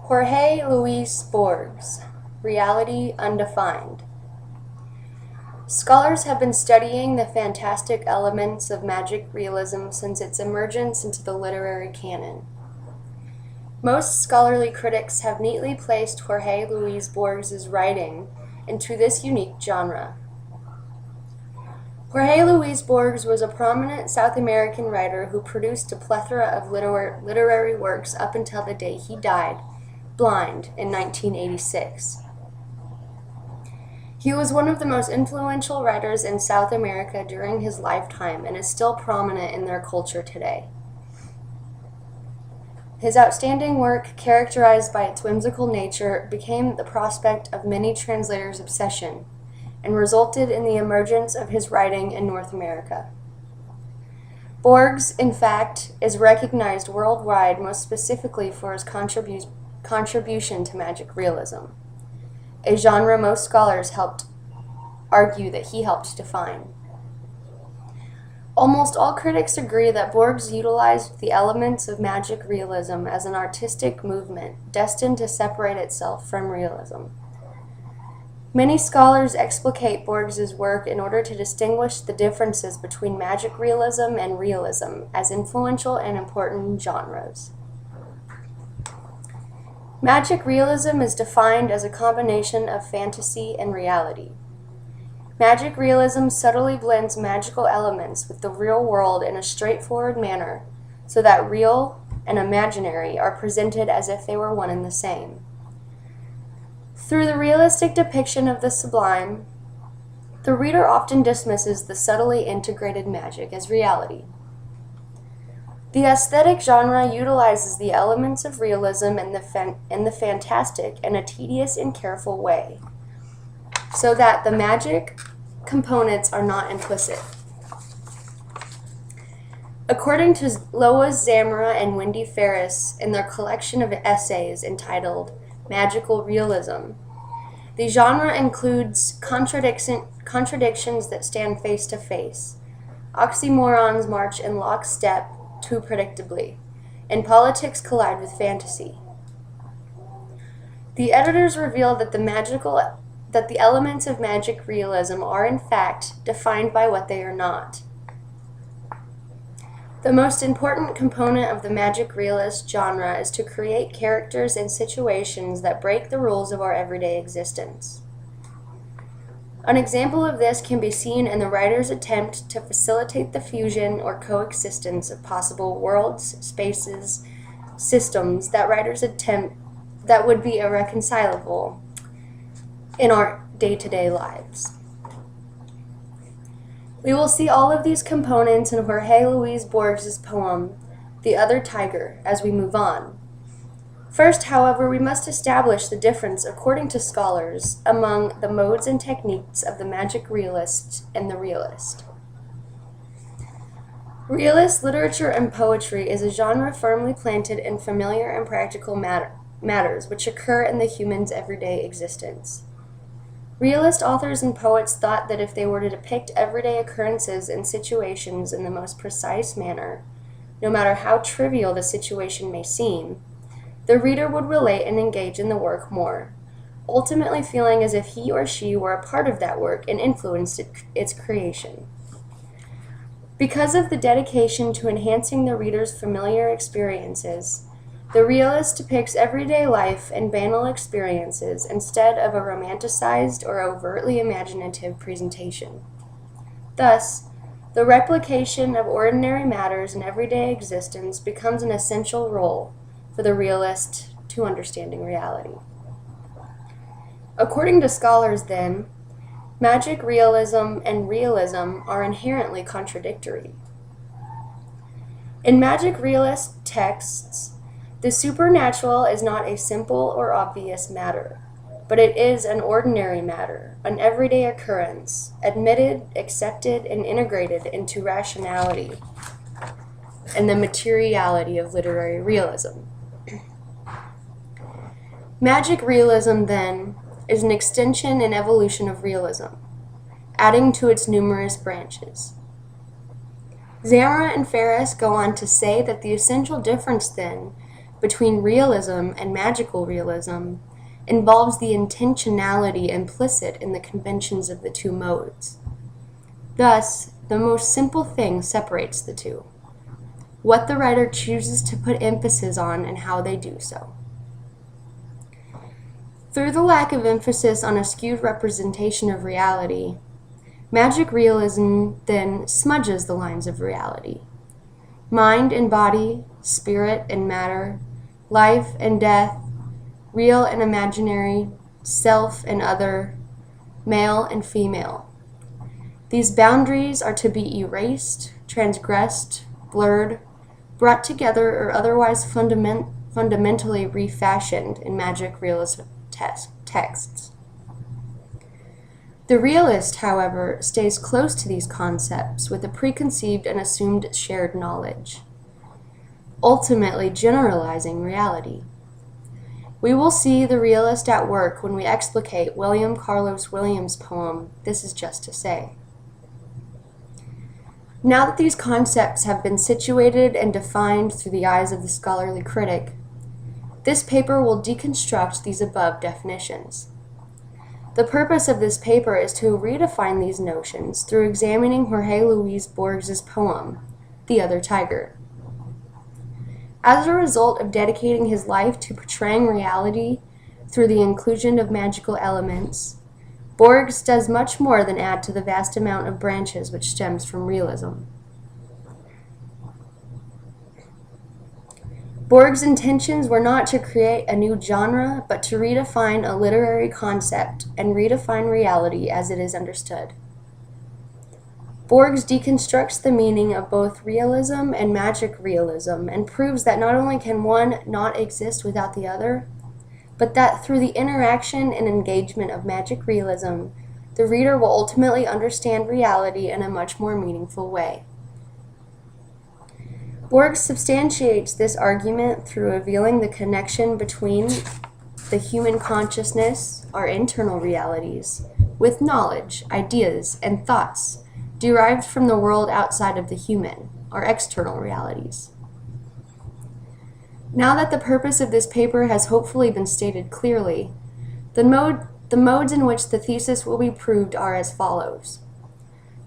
Jorge Luis Borges, Reality Undefined. Scholars have been studying the fantastic elements of magic realism since its emergence into the literary canon. Most scholarly critics have neatly placed Jorge Luis Borges' writing into this unique genre. Jorge Luis Borges was a prominent South American writer who produced a plethora of literary works up until the day he died, blind, in 1986. He was one of the most influential writers in South America during his lifetime and is still prominent in their culture today. His outstanding work, characterized by its whimsical nature, became the prospect of many translators' obsession and resulted in the emergence of his writing in North America. Borges, in fact, is recognized worldwide most specifically for his contribution to magic realism, a genre most scholars argue that he helped define. Almost all critics agree that Borges utilized the elements of magic realism as an artistic movement destined to separate itself from realism. Many scholars explicate Borges' work in order to distinguish the differences between magic realism and realism as influential and important genres. Magic realism is defined as a combination of fantasy and reality. Magic realism subtly blends magical elements with the real world in a straightforward manner so that real and imaginary are presented as if they were one and the same. Through the realistic depiction of the sublime, the reader often dismisses the subtly integrated magic as reality. The aesthetic genre utilizes the elements of realism and the fantastic in a tedious and careful way, so that the magic components are not implicit. According to Lois Zamora and Wendy Ferris in their collection of essays entitled Magical Realism, the genre includes contradictions that stand face to face, oxymorons march in lockstep too predictably, and politics collide with fantasy. The editors reveal that the elements of magic realism are in fact defined by what they are not. The most important component of the magic realist genre is to create characters and situations that break the rules of our everyday existence. An example of this can be seen in the writer's attempt to facilitate the fusion or coexistence of possible worlds, spaces, systems that would be irreconcilable in our day-to-day lives. We will see all of these components in Jorge Luis Borges' poem, The Other Tiger, as we move on. First, however, we must establish the difference, according to scholars, among the modes and techniques of the magic realist and the realist. Realist literature and poetry is a genre firmly planted in familiar and practical matters which occur in the human's everyday existence. Realist authors and poets thought that if they were to depict everyday occurrences and situations in the most precise manner, no matter how trivial the situation may seem, the reader would relate and engage in the work more, ultimately feeling as if he or she were a part of that work and influenced its creation. Because of the dedication to enhancing the reader's familiar experiences, the realist depicts everyday life and banal experiences instead of a romanticized or overtly imaginative presentation. Thus, the replication of ordinary matters in everyday existence becomes an essential role for the realist to understanding reality. According to scholars, then, magic realism and realism are inherently contradictory. In magic realist texts, the supernatural is not a simple or obvious matter, but it is an ordinary matter, an everyday occurrence, admitted, accepted, and integrated into rationality and the materiality of literary realism. Magic realism, then, is an extension and evolution of realism, adding to its numerous branches. Zamora and Ferris go on to say that the essential difference, then, between realism and magical realism involves the intentionality implicit in the conventions of the two modes. Thus, the most simple thing separates the two: what the writer chooses to put emphasis on and how they do so. Through the lack of emphasis on a skewed representation of reality, magic realism then smudges the lines of reality. Mind and body, spirit and matter, life and death, real and imaginary, self and other, male and female. These boundaries are to be erased, transgressed, blurred, brought together, or otherwise fundamentally refashioned in magic realist texts. The realist, however, stays close to these concepts with a preconceived and assumed shared knowledge, ultimately generalizing reality. We will see the realist at work when we explicate William Carlos Williams' poem, "This Is Just to Say." Now that these concepts have been situated and defined through the eyes of the scholarly critic, this paper will deconstruct these above definitions. The purpose of this paper is to redefine these notions through examining Jorge Luis Borges' poem, "The Other Tiger." As a result of dedicating his life to portraying reality through the inclusion of magical elements, Borges does much more than add to the vast amount of branches which stems from realism. Borges' intentions were not to create a new genre, but to redefine a literary concept and redefine reality as it is understood. Borges deconstructs the meaning of both realism and magic realism and proves that not only can one not exist without the other, but that through the interaction and engagement of magic realism, the reader will ultimately understand reality in a much more meaningful way. Borges substantiates this argument through revealing the connection between the human consciousness, our internal realities, with knowledge, ideas, and thoughts derived from the world outside of the human, our external realities. Now that the purpose of this paper has hopefully been stated clearly, the modes in which the thesis will be proved are as follows.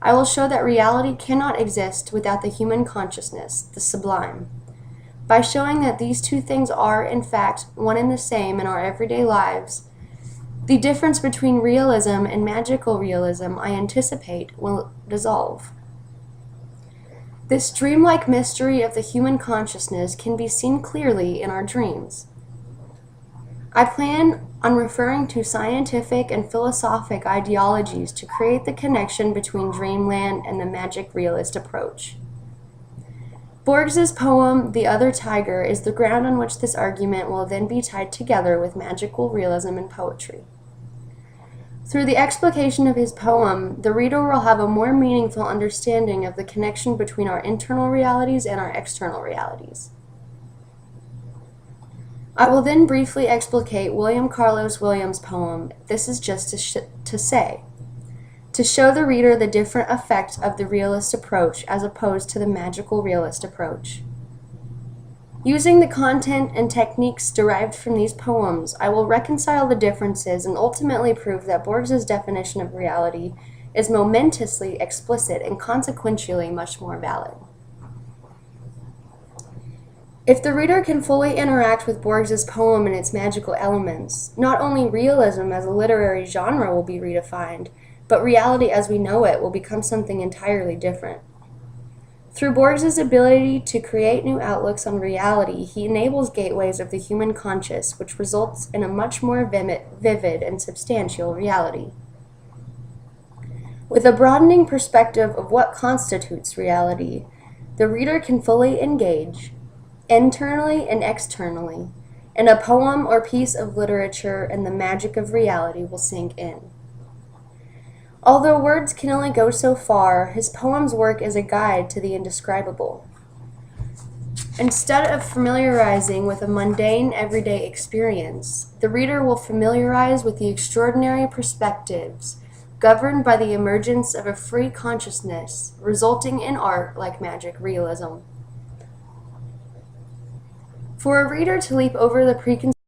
I will show that reality cannot exist without the human consciousness, the sublime. By showing that these two things are, in fact, one and the same in our everyday lives, the difference between realism and magical realism, I anticipate, will dissolve. This dreamlike mystery of the human consciousness can be seen clearly in our dreams. I plan on referring to scientific and philosophic ideologies to create the connection between dreamland and the magic realist approach. Borges' poem, "The Other Tiger," is the ground on which this argument will then be tied together with magical realism and poetry. Through the explication of his poem, the reader will have a more meaningful understanding of the connection between our internal realities and our external realities. I will then briefly explicate William Carlos Williams' poem, "This Is Just to Say," to show the reader the different effect of the realist approach as opposed to the magical realist approach. Using the content and techniques derived from these poems, I will reconcile the differences and ultimately prove that Borges' definition of reality is momentously explicit and consequentially much more valid. If the reader can fully interact with Borges' poem and its magical elements, not only realism as a literary genre will be redefined, but reality as we know it will become something entirely different. Through Borges' ability to create new outlooks on reality, he enables gateways of the human conscious, which results in a much more vivid and substantial reality. With a broadening perspective of what constitutes reality, the reader can fully engage, internally and externally, in a poem or piece of literature, and the magic of reality will sink in. Although words can only go so far, his poems work as a guide to the indescribable. Instead of familiarizing with a mundane everyday experience, the reader will familiarize with the extraordinary perspectives governed by the emergence of a free consciousness, resulting in art like magic realism. For a reader to leap over the preconceived